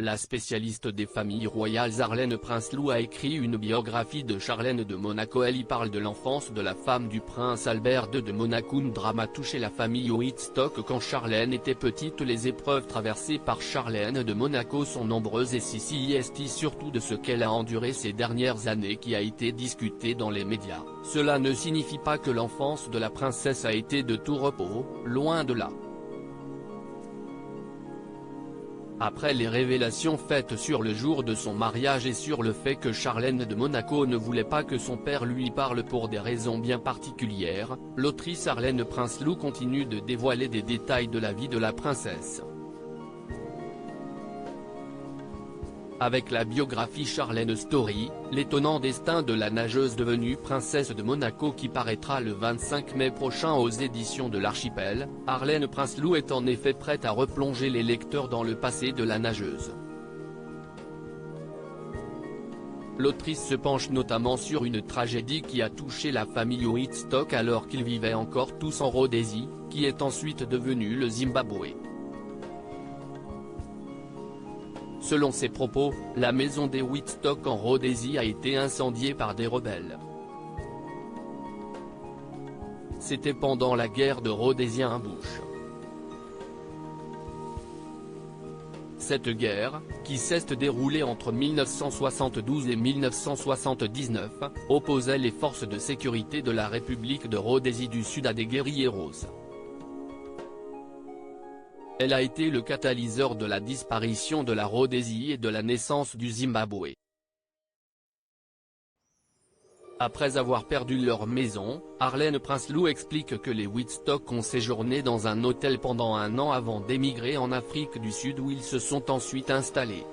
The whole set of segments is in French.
La spécialiste des familles royales Arlène Prinsloo a écrit une biographie de Charlène de Monaco. Elle y parle de l'enfance de la femme du prince Albert II de Monaco. Un drame a touché la famille Wittstock quand Charlène était petite. Les épreuves traversées par Charlène de Monaco sont nombreuses et surtout de ce qu'elle a enduré ces dernières années qui a été discuté dans les médias. Cela ne signifie pas que l'enfance de la princesse a été de tout repos, loin de là. Après les révélations faites sur le jour de son mariage et sur le fait que Charlène de Monaco ne voulait pas que son père lui parle pour des raisons bien particulières, l'autrice Arlène Prinsloo continue de dévoiler des détails de la vie de la princesse. Avec la biographie Charlène Story, l'étonnant destin de la nageuse devenue princesse de Monaco qui paraîtra le 25 mai prochain aux éditions de l'Archipel, Arlène Prinsloo est en effet prête à replonger les lecteurs dans le passé de la nageuse. L'autrice se penche notamment sur une tragédie qui a touché la famille Wittstock alors qu'ils vivaient encore tous en Rhodésie, qui est ensuite devenue le Zimbabwe. Selon ses propos, la maison des Wittstock en Rhodésie a été incendiée par des rebelles. C'était pendant la guerre de Rhodésien-Bush. Cette guerre, qui s'est déroulée entre 1972 et 1979, opposait les forces de sécurité de la République de Rhodésie du Sud à des guérilleros. Elle a été le catalyseur de la disparition de la Rhodésie et de la naissance du Zimbabwe. Après avoir perdu leur maison, Arlène Prinsloo explique que les Wittstock ont séjourné dans un hôtel pendant un an avant d'émigrer en Afrique du Sud où ils se sont ensuite installés.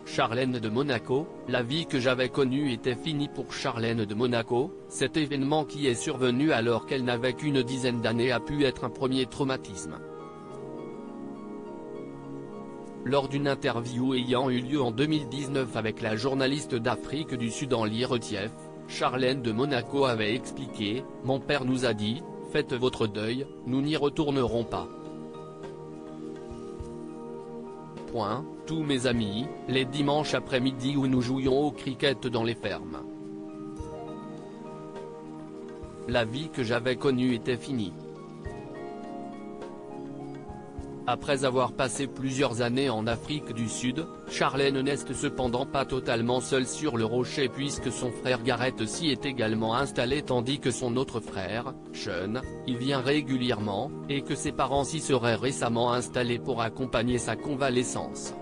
Charlène de Monaco, la vie que j'avais connue était finie pour Charlène de Monaco. Cet événement qui est survenu alors qu'elle n'avait qu'une dizaine d'années a pu être un premier traumatisme. Lors d'une interview ayant eu lieu en 2019 avec la journaliste d'Afrique du Sud Henri Retief, Charlène de Monaco avait expliqué « Mon père nous a dit, faites votre deuil, nous n'y retournerons pas. Tous mes amis, les dimanches après-midi où nous jouions au cricket dans les fermes. La vie que j'avais connue était finie. » Après avoir passé plusieurs années en Afrique du Sud, Charlène n'est cependant pas totalement seule sur le rocher puisque son frère Gareth s'y est également installé tandis que son autre frère, Sean, y vient régulièrement, et que ses parents s'y seraient récemment installés pour accompagner sa convalescence.